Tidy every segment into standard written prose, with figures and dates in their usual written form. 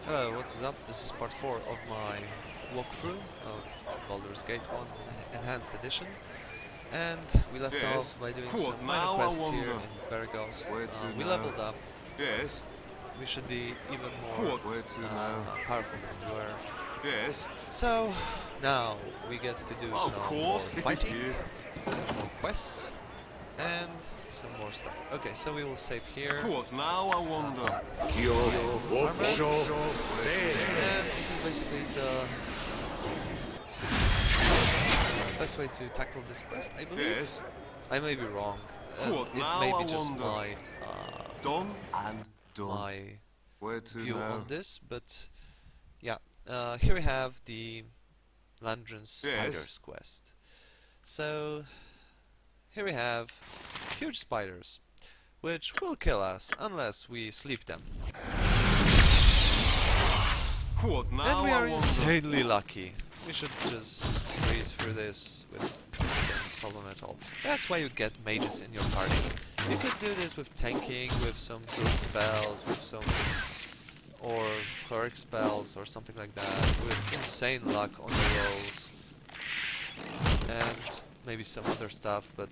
Hello, what's up? This is part 4 of my walkthrough of Baldur's Gate 1 Enhanced Edition. And we left off by doing Cool, some minor now quests I here wonder. in Beregost. Where to We now? leveled up. Yes. We should be even more Cool, where to now? powerful than we were. Yes. So, now we get to do Of some course. more fighting, Yeah. some more quests, and some more stuff. Okay, so we will save here. Cool, now I wonder. Armor. And this is basically the best way to tackle this quest, I believe. Yes. I may be wrong. Cool, It now may be I just wonder. my Done and done. my Where to view now? on this, but yeah. Here we have the Landron's Spiders quest. So here we have huge spiders, which will kill us unless we sleep them. Cool, now And we I are wonder. insanely lucky. We should just breeze through this with no problem at all. That's why you get mages in your party. You could do this with tanking, with some brute spells, with some or cleric spells or something like that, with insane luck on the rolls. And maybe some other stuff, but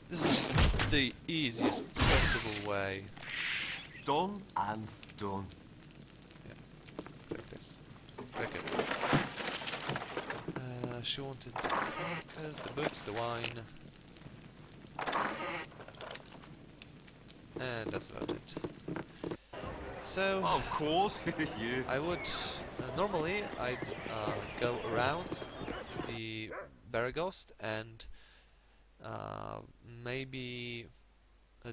this is just the easiest possible way. Done and done. Like this. Okay. She wanted the books, the wine, and that's about it. So Of course. Yeah. I would normally I'd go around the Beregost and maybe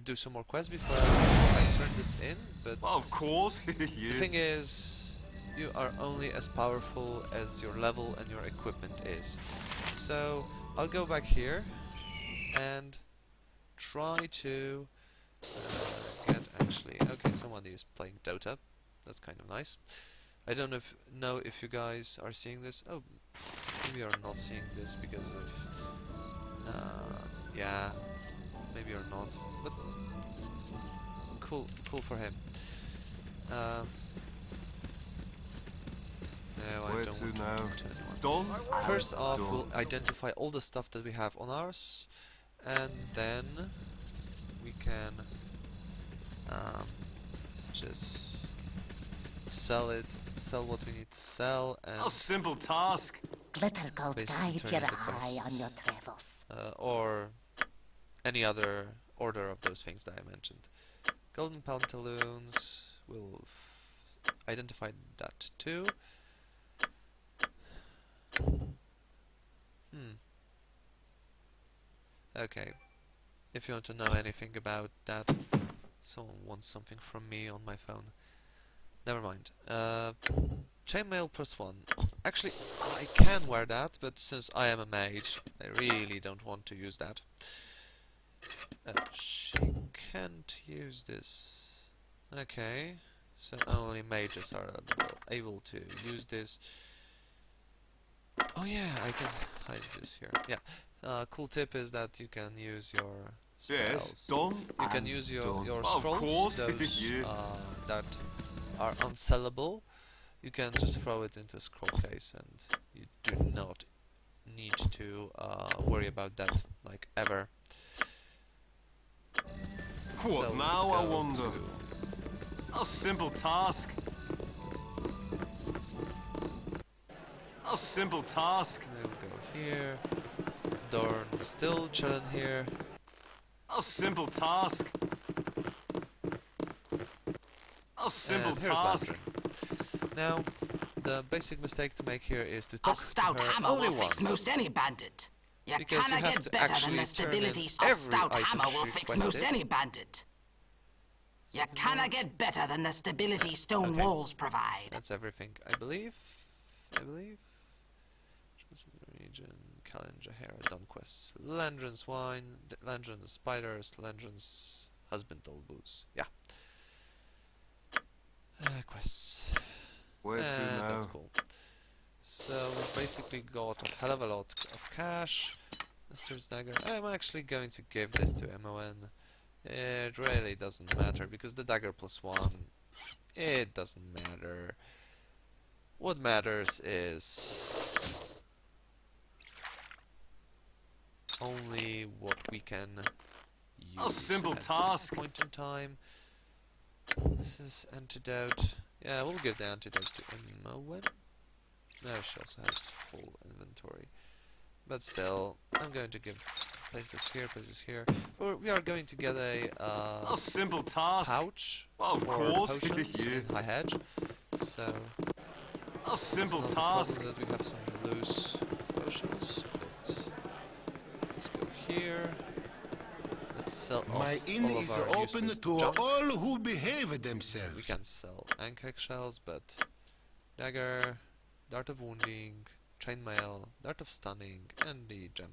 do some more quests before I turn this in, but Of course. the Yeah. thing is, you are only as powerful as your level and your equipment is. So I'll go back here and try to get actually. Okay, somebody is playing Dota. That's kind of nice. I don't know if you guys are seeing this. Oh, maybe you're not seeing this because of yeah, maybe you're not. But cool for him. No, I Where don't to want to now? talk to anyone. Done. First and off, done. we'll identify all the stuff that we have on ours, and then we can just sell what we need to sell, and A simple task. Glitter will basically guide turn your into eye quests. on your travels. Or any other order of those things that I mentioned. Golden pantaloons, we'll identify that too. Okay, if you want to know anything about that, someone wants something from me on my phone. Never mind. Chainmail +1. Actually, I can wear that, but since I am a mage, I really don't want to use that. She can't use this. Okay, so only mages are able to use this. Oh yeah, I can hide this here. Yeah. Cool tip is that you can use your spells. Yes. Done. You can and use done. your Of scrolls, course. those Yeah. that are unsellable. You can just throw it into a scroll case, and you do not need to worry about that, like, ever. Cool, So we'll now just I go wonder. to A simple task. A simple task. we'll go here. Dorn still chilling here. A simple task. A simple And here's task. Baldur. Now, the basic mistake to make here is to A talk to stout her hammer only will fix once. most any bandit. You Because you cannot have get to better than actually the turn in stabilities a every stout item hammer she will fix most requested. any bandit. You cannot get better than the stability stone Okay. walls provide. That's everything, I believe. Region, Calendar Hair, done quests. Landron's wine, Landron's spiders, Landron's husband old boots. Yeah. Quests. Where to And now? that's cool. So we've basically got a hell of a lot of cash. Master's Dagger. I'm actually going to give this to MON. It really doesn't matter because the dagger +1 It doesn't matter. What matters is only what we can use A simple at task. this point in time. This is antidote. Yeah, we'll give the antidote to Imowen. No, she also has full inventory. But still, I'm going to place this here. We are going to get a simple task. pouch Of for course. potions in High Hedge. So A simple it's not a task. problem that we have some loose potions. But let's go here. Let's sell off My inn all of is our open useless to junk. all who behave themselves. We can sell ankheg shells, but dagger, dart of wounding, chainmail, dart of stunning, and the gem.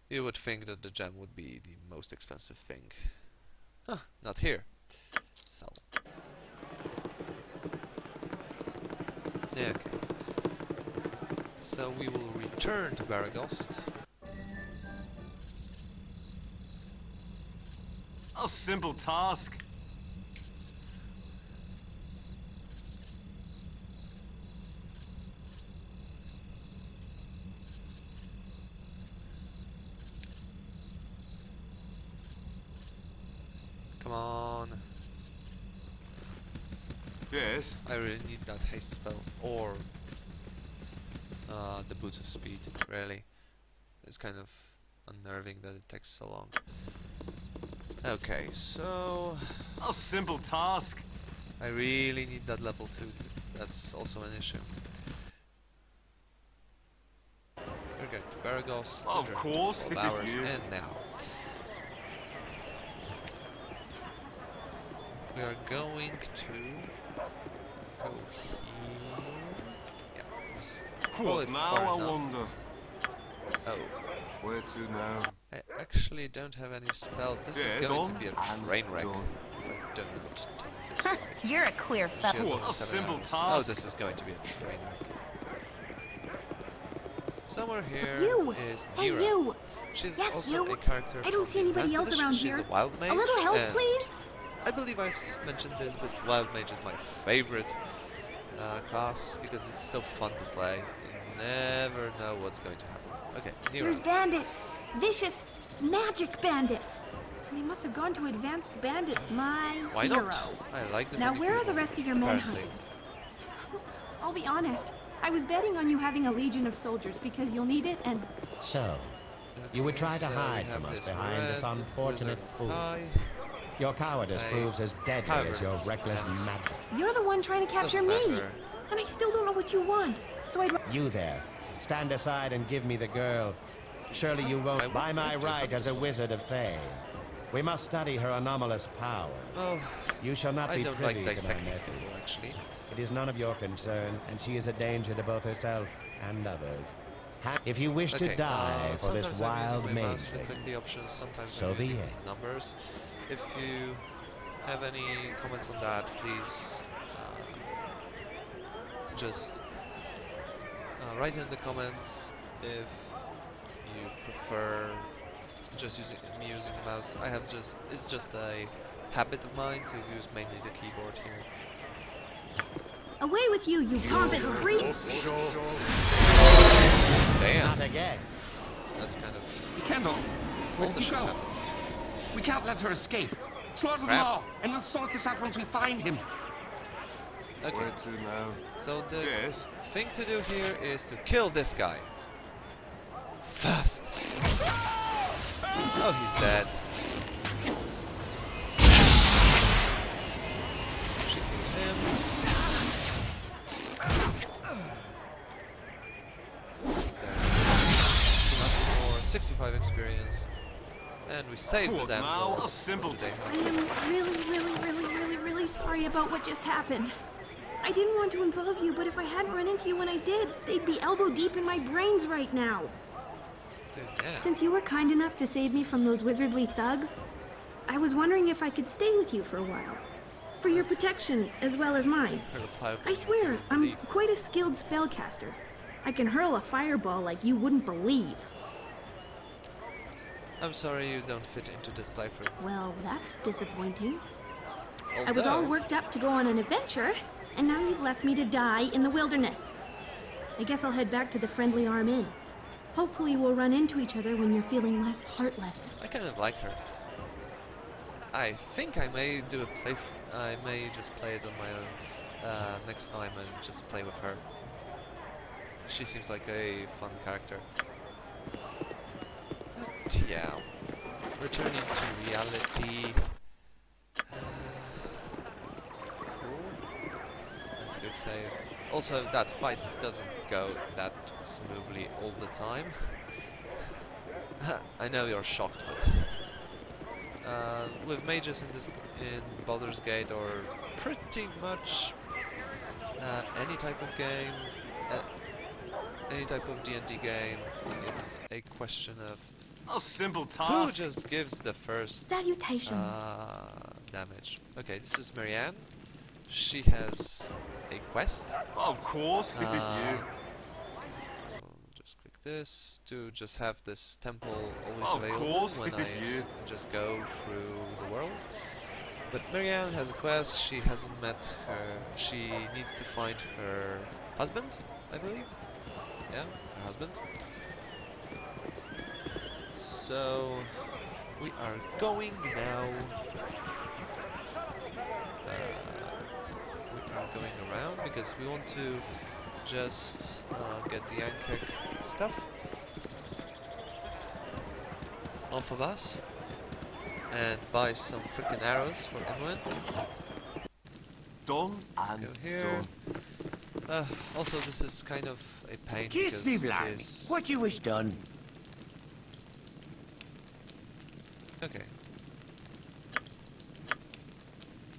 You would think that the gem would be the most expensive thing. Huh, not here. Sell. Yeah, okay. So we will return to Beregost. A simple task. Come on. Yes. I really need that haste spell. Or the boots of speed, really. It's kind of unnerving that it takes so long. Okay, so A simple task. I really need that level 2. That's also an issue. We're going to Beregost. Of after course. 12 hours, Yeah. and now we are going to go here. Yeah, this is probably What now, far I enough. wonder? Oh, Where to now? I actually don't have any spells. This is Yeah, going to done. be a I'm train wreck done. if I don't know what to tell this right. You're a queer She fellow. has What only a 7 simple hours. task. Oh, this is going to be a train wreck. Somewhere here You! is Hey, Nira. you! She's Yes, also you. a character I don't from see the anybody Advanced else Edition. around She's here. a wild mage. A little help, and please? I believe I've mentioned this, but wild mage is my favorite class because it's so fun to play. You never know what's going to happen. Okay, Nira. There's bandits. Vicious, magic bandits. They must have gone to advanced bandit. My Why hero. not? I like the Now, funny where are people, the rest of your men apparently. hiding? I'll be honest. I was betting on you having a legion of soldiers because you'll need it, and So, you would try to Okay, so hide we from have us this behind this red unfortunate wizard fool. thigh. Your cowardice Hey, proves as deadly as your cowards, reckless yes. magic. you're the one trying to capture Doesn't me. matter. And I still don't know what you want. So I'd. You there, stand aside and give me the girl. Surely you I won't, would by my like to right hunt as this a one. wizard of Fey. We must study her anomalous power. Well, You shall not I be don't privy like to my dissecting methods. people, actually. It is none of your concern, and she is a danger to both herself and others. If you wish Okay, to die for this sometimes wild I'm using my maid mouse to thing, click the options, sometimes So I'm be using it. the numbers. If you have any comments on that, please just write in the comments if you prefer just using the mouse. It's just a habit of mine to use mainly the keyboard here. Away with you, you pompous creep! Damn, not again. that's kind of Kendall, where all the did you shit go? happened. We can't let her escape. Slaughter them Crap. all, and we'll sort this out once we find him. Okay, Where to now? so the Yes. thing to do here is to kill this guy. Fast. Oh, he's dead. She killed him. There's enough more 65 experience. And we saved the What now? damsel. A simple Today, I am really sorry about what just happened. I didn't want to involve you, but if I hadn't run into you when I did, they'd be elbow deep in my brains right now. Dude, yeah. Since you were kind enough to save me from those wizardly thugs, I was wondering if I could stay with you for a while. For your protection, as well as mine. Hurl a fireball. I swear, I'm Believe. quite a skilled spellcaster. I can hurl a fireball like you wouldn't believe. I'm sorry you don't fit into this playthrough. Well, that's disappointing. I was all Although- worked up to go on an adventure, and now you've left me to die in the wilderness. I guess I'll head back to the Friendly Arm Inn. Hopefully we'll run into each other when you're feeling less heartless. I kind of like her. I think I may do a play. I may just play it on my own next time and just play with her. She seems like a fun character. But yeah, returning to reality. Cool. That's a good save. Also, that fight doesn't go that smoothly all the time. I know you're shocked, but with mages in Baldur's Gate, or pretty much any type of game, any type of D&D game, it's a question of A simple who task. just gives the first Salutations. damage. Okay, this is Marianne. She has a quest. Of course, you. Just click this to just have this temple always Of available course, when I you. just go through the world. But Marianne has a quest. She hasn't met her. She needs to find her husband, I believe. Yeah, her husband. So we are going now. We are going around because we want to just get the Ankek stuff off of us and buy some freaking arrows for Inwin. Done Let's and go here. done. Also, this is kind of a pain Kiss me, because blarney. this... What you wish done? Okay.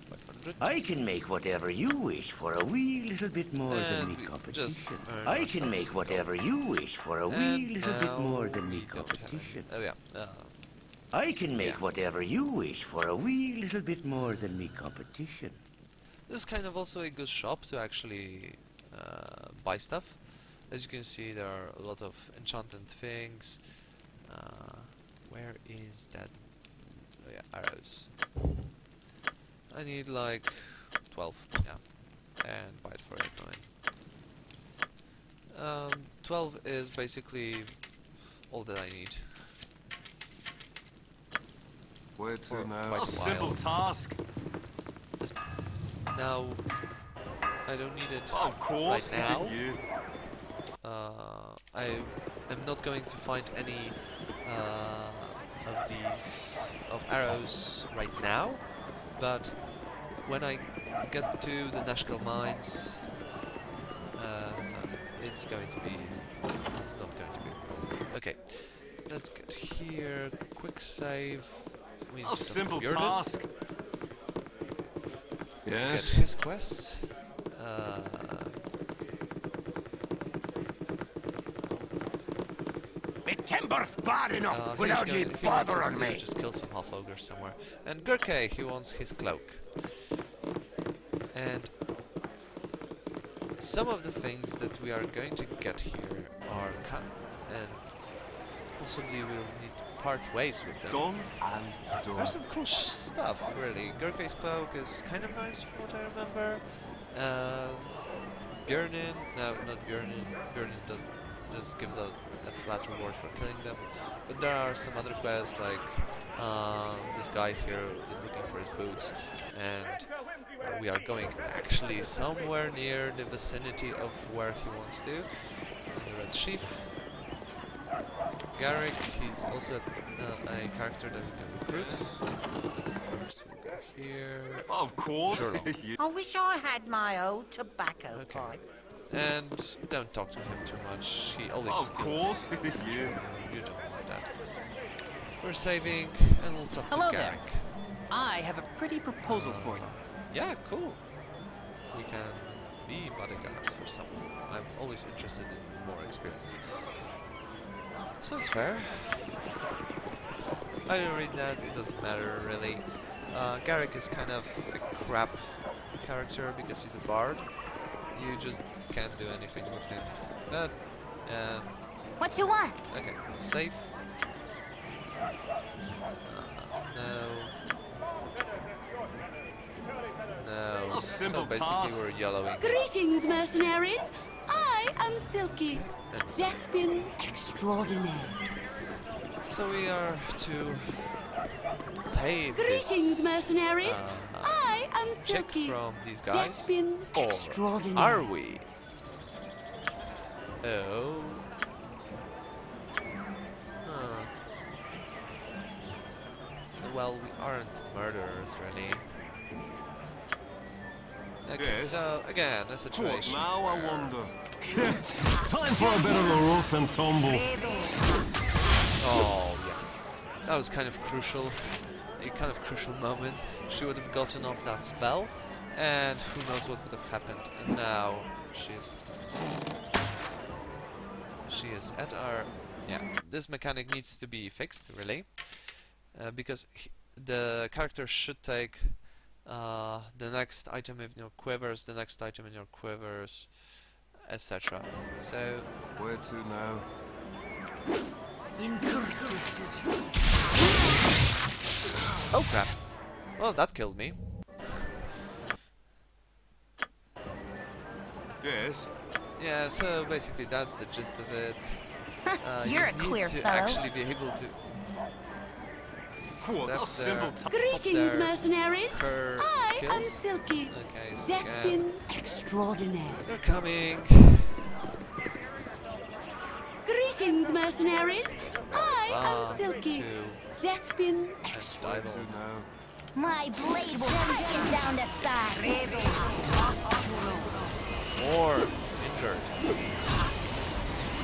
500. I can make whatever you wish for a wee little bit more than And me we just competition. earn I ourselves can make whatever you wish for a wee And little bit now more than me we don't have any. competition. Oh yeah. I can make Yeah. whatever you wish for a wee little bit more than me competition. This is kind of also a good shop to actually buy stuff. As you can see, there are a lot of enchanted things. Where is that? Oh yeah, arrows. I need like 12, yeah, and buy it for 8 9. 12 is basically all that I need. Where For to now? quite A a simple while. task. Now, I don't need it Of course, right now. you. I am not going to find any of these arrows right now, but when I get to the Nashkel mines, it's not going to be a problem. Okay, let's get here. Quick save. We need A to talk to simple Björn. task. Get Yes. his quests. My timber's bad enough without he ye wants us bothering to me. just kill some half ogres somewhere. And Gurke, he wants his cloak. And some of the things that we are going to get here are and possibly we'll need to part ways with them. Done and done. There's some cool stuff, really. Gurke's cloak is kind of nice from what I remember. Björnin, no, not Björnin. Björnin just gives us a flat reward for killing them. But there are some other quests, like this guy here is looking for his boots, and we are going actually somewhere near the vicinity of where he wants to. In the Red Sheaf. Garrick, he's also a character that we can recruit. But first we'll go here. Of course. Sure. you. I wish I had my old tobacco Okay. pipe. And don't talk to him too much. He always Of steals. course. you. You don't want that. We're saving, and we'll talk Hello to there. Garrick. I have a pretty proposal for you. Yeah, cool. We can be bodyguards for someone. I'm always interested in more experience. Sounds fair. I didn't read that, it doesn't matter really. Garrick is kind of a crap character because he's a bard. You just can't do anything with him. But, What you want? okay, save. No. simple basically task. we're yellowing. Greetings, mercenaries. I am Silky, And thespian extraordinaire. so we are to save Greetings, this mercenaries. I am chick Silky, from these guys, thespian or extraordinaire. are we? Oh. Huh. Well, we aren't murderers, really. Okay, Yes. so again, a What situation. now, I where- wonder? Time for a bit of a rough and tumble. Oh, yeah. That was kind of crucial. A kind of crucial moment. She would have gotten off that spell, and who knows what would have happened. And now she is at our... Yeah, this mechanic needs to be fixed, really. Because the character should take the next item in your quivers, the next item in your quivers, etc. So... Where to now? Oh crap. Well, that killed me. Yes. Yeah, so basically that's the gist of it. You're you a queer need to fellow. actually be able to What a step simple there, task. Greetings, there. mercenaries. Her I am skills. Silky, Okay, so thespian again, extraordinaire. they're coming. Greetings, mercenaries. I One, am Silky, two, thespian and Where idle. to now? My blade will cut you down to size. More injured.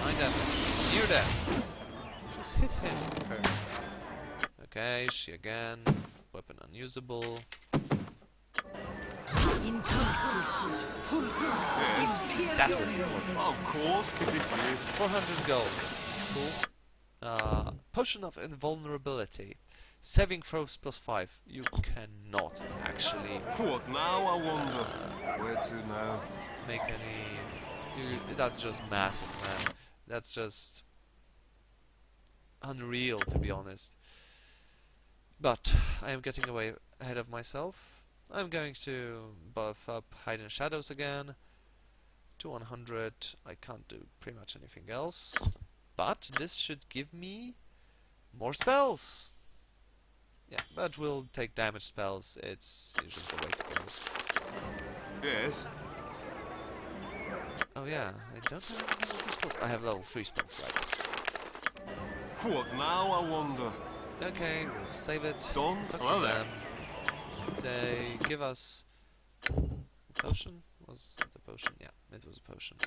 9 damage. Near death. Just hit him. Her. Okay, she again. Weapon unusable. That was important. Of course. 400 gold. Cool. Potion of invulnerability. Saving throws +5. You cannot actually What now, I wonder? Where to now? make any... that's just massive, man. That's just unreal, to be honest. But I am getting away ahead of myself. I'm going to buff up Hide in Shadows again to 100. I can't do pretty much anything else. But this should give me more spells. Yeah, but we'll take damage spells. It's usually the way to go. Yes. Oh yeah, I don't have any level 2 spells. I have level 3 spells, right. What now, I wonder? Okay, we'll save it. Done. Talk Hello to there. them. They give us a potion. Was it a potion? Yeah, it was a potion.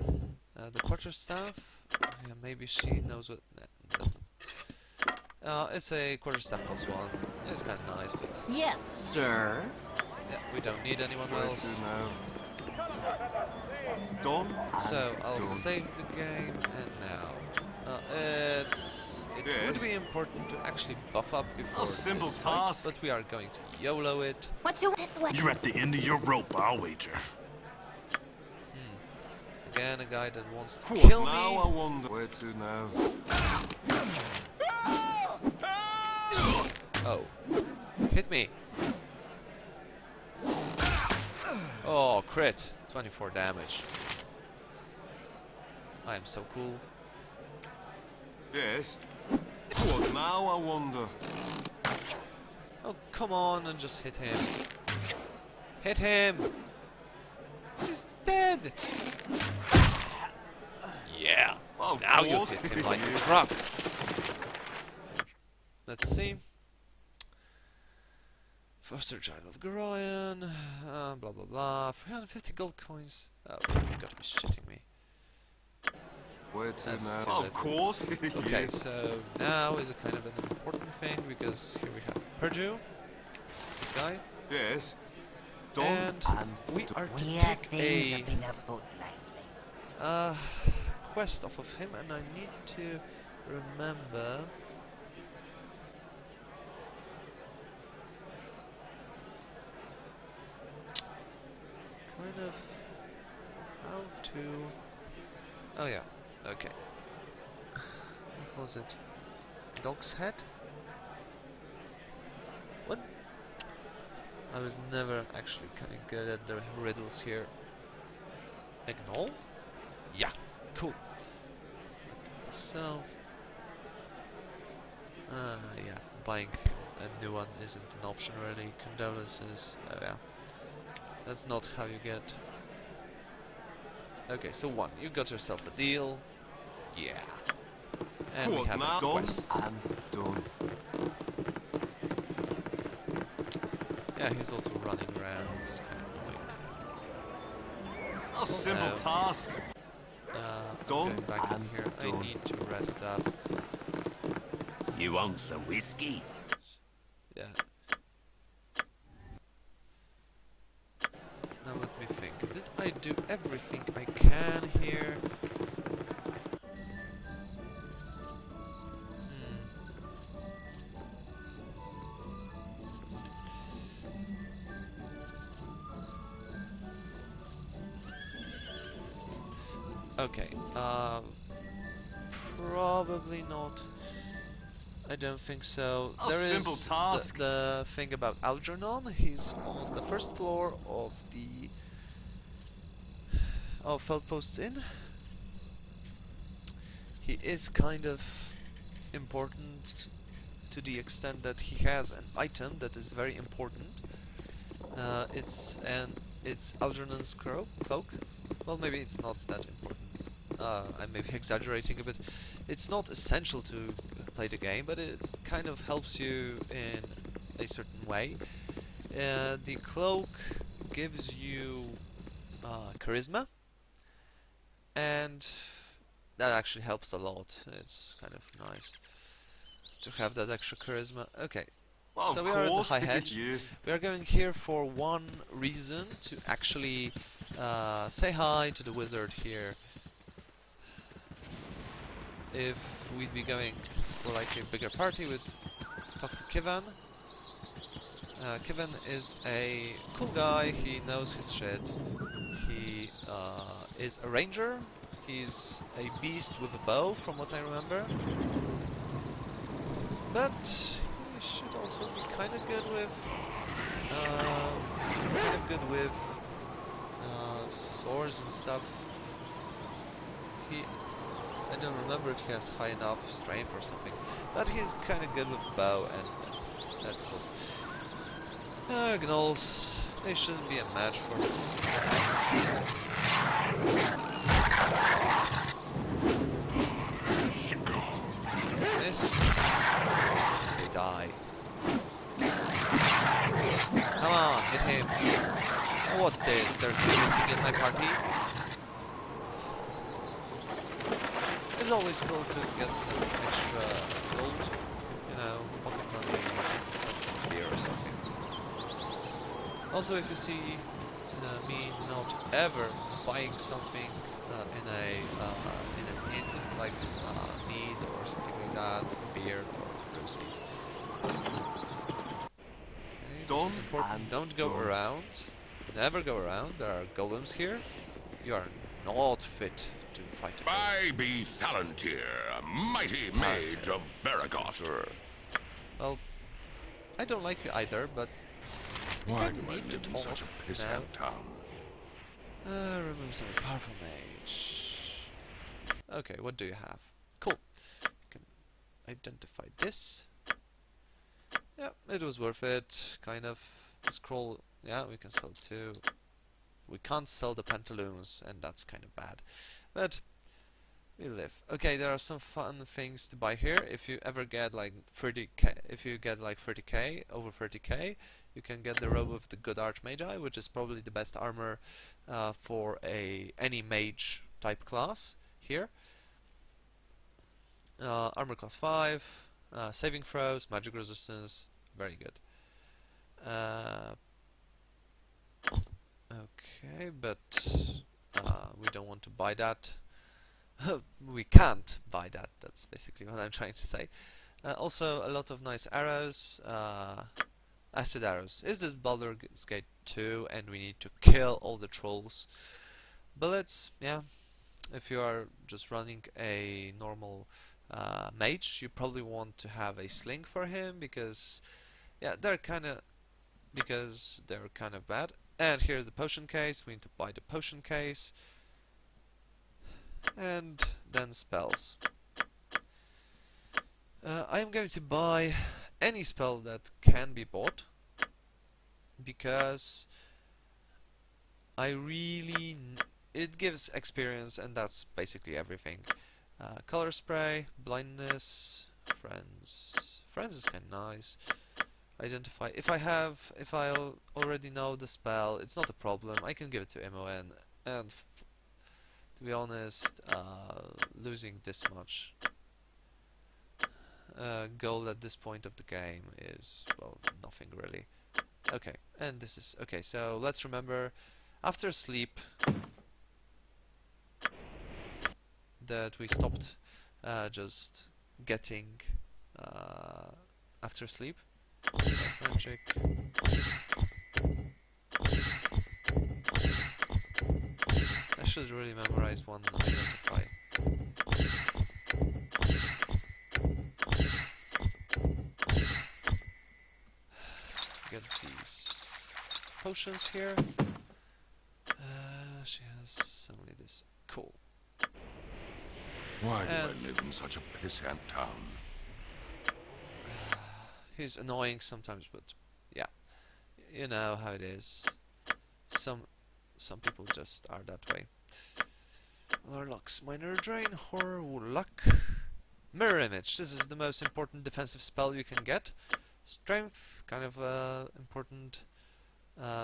The quarterstaff. Yeah, maybe she knows what. Nah, doesn't. It's a quarterstaff +1. It's kind of nice, but Yes, sir. yeah, we don't need anyone Where else. to now? Done. So I'll Done. save the game, and now it Yes. would be important to actually buff up before simple this fight, task. but we are going to YOLO it. What you this way? You're at the end of your rope, I'll wager. Again, a guy that wants to What kill now, I me. wonder? Where to now? Oh, hit me! Oh, crit! 24 damage. I am so cool. Yes. What now, I wonder? Oh, come on and just hit him. Hit him! He's dead! Yeah! Of Now you course. hit him like a truck! Let's see. Foster Child of Gorion, blah blah blah. 350 gold coins. Oh, you gotta be shitting me. Where to That's now? too Of little. course. Okay, Yes. so now is a kind of an important thing because here we have Purdue, this guy, Yes. Done. and we are to Yeah, take things a have been afoot lately. quest off of him, and I need to remember. Kind of how to. Oh yeah, okay. What was it? Dog's head? What? I was never actually kind of good at the riddles here. A gnoll? Yeah, cool. So, yeah, buying a new one isn't an option really. Condolences. Oh yeah, that's not how you get. Okay, so 1, you got yourself a deal. Yeah, and we have a quest. And done. Yeah, he's also running around. It's kind of annoying. A simple task. I'm Done going back in and here. I done. need to rest up. You want some whiskey? Yeah. Now let me think. Did I do everything I can here? Okay, probably not. I don't think so. A There simple is task. the thing about Algernon. He's on the first floor of the Feldposts Inn. He is kind of important to the extent that he has an item that is very important. It's Algernon's cloak. Well, maybe it's not that important. I may be exaggerating a bit. It's not essential to play the game, but it kind of helps you in a certain way. The cloak gives you charisma, and that actually helps a lot. It's kind of nice to have that extra charisma. Okay, Well, so of we are at the course, High look at Hedge. you. We are going here for one reason, to actually say hi to the wizard here. If we'd be going for like a bigger party, we'd talk to Kivan. Kivan is a cool guy, he knows his shit. He is a ranger. He's a beast with a bow, from what I remember. But he should also be kind of good with swords and stuff. I don't remember if he has high enough strength or something, but he's kind of good with the bow, and that's cool. Gnolls, they shouldn't be a match for us. This, they die. Come on, hit him. What's this? There's no missing in my party. It's always cool to get some extra gold, you know, pocket money, some beer or something. Also, if you see me not ever buying something in an inn, like mead or something like that, beer or groceries. Okay, this is important. Don't go around. Never go around. There are golems here. You are not fit to fight. I be Thalantir, a mighty mage of Beregost. Well, I don't like you either, but Why do do I need to live in talk such a now. pissant town? Remove some powerful mage. Okay, what do you have? Cool. You can identify this. Yeah, it was worth it. Kind of. The scroll. Yeah, we can sell it too. We can't sell the pantaloons, and that's kind of bad. But we live. Okay, there are some fun things to buy here. If you ever get like 30k, if you get like 30k, over 30k, you can get the robe of the Good Archmagi, which is probably the best armor for any mage type class here. Armor class 5, saving throws, magic resistance, very good. Okay, but we don't want to buy that. We can't buy that, that's basically what I'm trying to say. Also, a lot of nice arrows. Acid arrows. Is this Baldur's Gate 2 and we need to kill all the trolls? Bullets, yeah. If you are just running a normal mage, you probably want to have a sling for him, because yeah, they're kind of because they're kind of bad. And here's the potion case. We need to buy the potion case. And then spells. I am going to buy any spell that can be bought, because I really... it gives experience, and that's basically everything. Color spray, blindness, friends. Friends is kind of nice. Identify. If I already know the spell, it's not a problem. I can give it to MON, and to be honest, losing this much gold at this point of the game is, well, nothing really. Okay, and this is okay. So let's remember, after sleep, that we stopped just getting after sleep. Magic. I should really memorize one identify. Get these potions here. She has only this. Cool. Why do I live in such a pissant town? He's annoying sometimes, but yeah, you know how it is. Some people just are that way. Lux, minor drain, horror, luck, mirror image. This is the most important defensive spell you can get. Strength, kind of important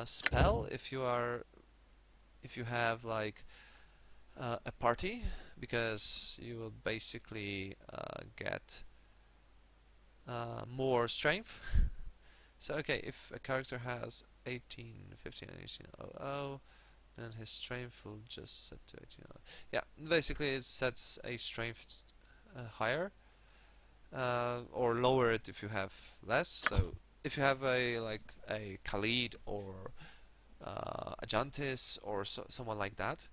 spell if you have like a party, because you will basically get more strength. So okay, if a character has 18, 15, and 18, then his strength will just set to 18. Yeah, basically it sets a strength higher, or lower it if you have less. So if you have a Khalid or a Jantis or someone like that,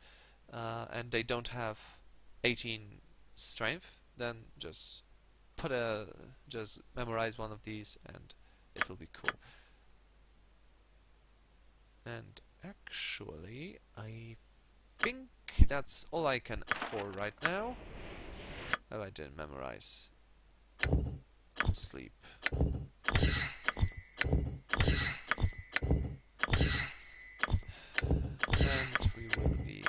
and they don't have 18 strength, then just memorize one of these and it will be cool. And actually, I think that's all I can afford right now. Oh, I didn't memorize. Sleep. And we will be...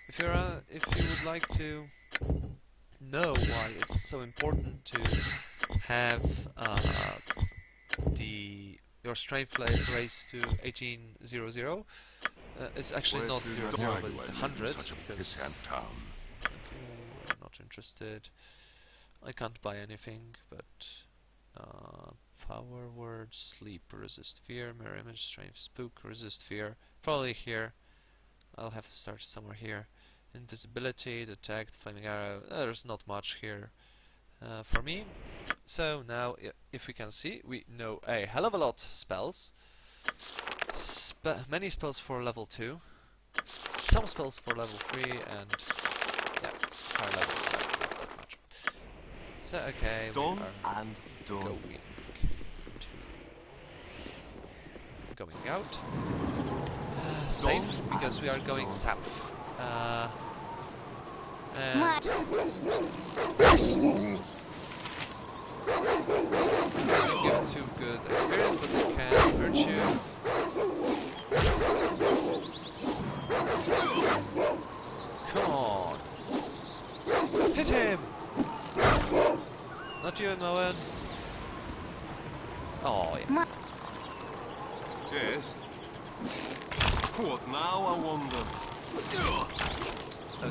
If you would like to know why it's so important to have your strength raised to 1800, it's actually not 00, but it's 100. Because, okay, we're not interested. I can't buy anything, but power word, sleep, resist fear, mirror image, strength, spook, resist fear. Probably here. I'll have to start somewhere here. Invisibility, detect, flaming arrow. There's not much here for me. So now, if we can see, we know a hell of a lot spells. Many spells for level 2, some spells for level 3, and yeah, higher level, not that much. So okay, Done we are and done. Going out. Safe, because we are going south. And don't give too good experience, but it can hurt you. Come on! Hit him! Not you, Moen. Oh, yeah. Yes. What now, I wonder?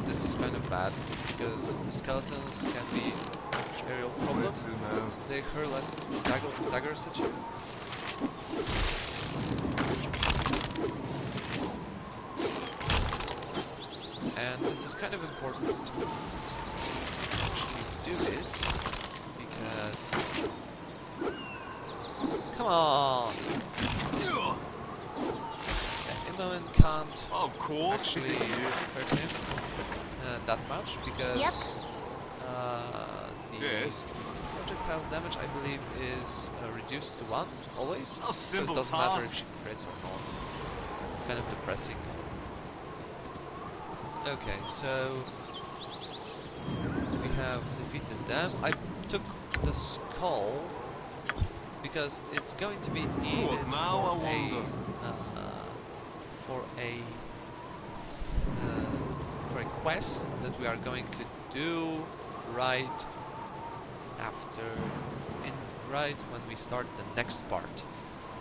This is kind of bad, because the skeletons can be a real problem. They hurl like daggers at you. And this is kind of important to actually do this, because... Come on! Immoen can't actually hurt him that much, because the projectile damage, I believe, is reduced to 1 always. So it simple doesn't matter if task. she crits or not. It's kind of depressing. Okay, so we have defeated them. I took the skull because it's going to be needed now for I a wonder. for a quest that we are going to do right after, right when we start the next part,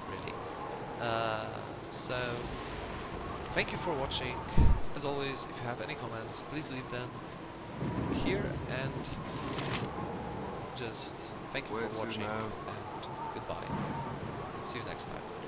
really. So thank you for watching. As always, if you have any comments, please leave them here, and just thank you for watching, and goodbye. See you next time.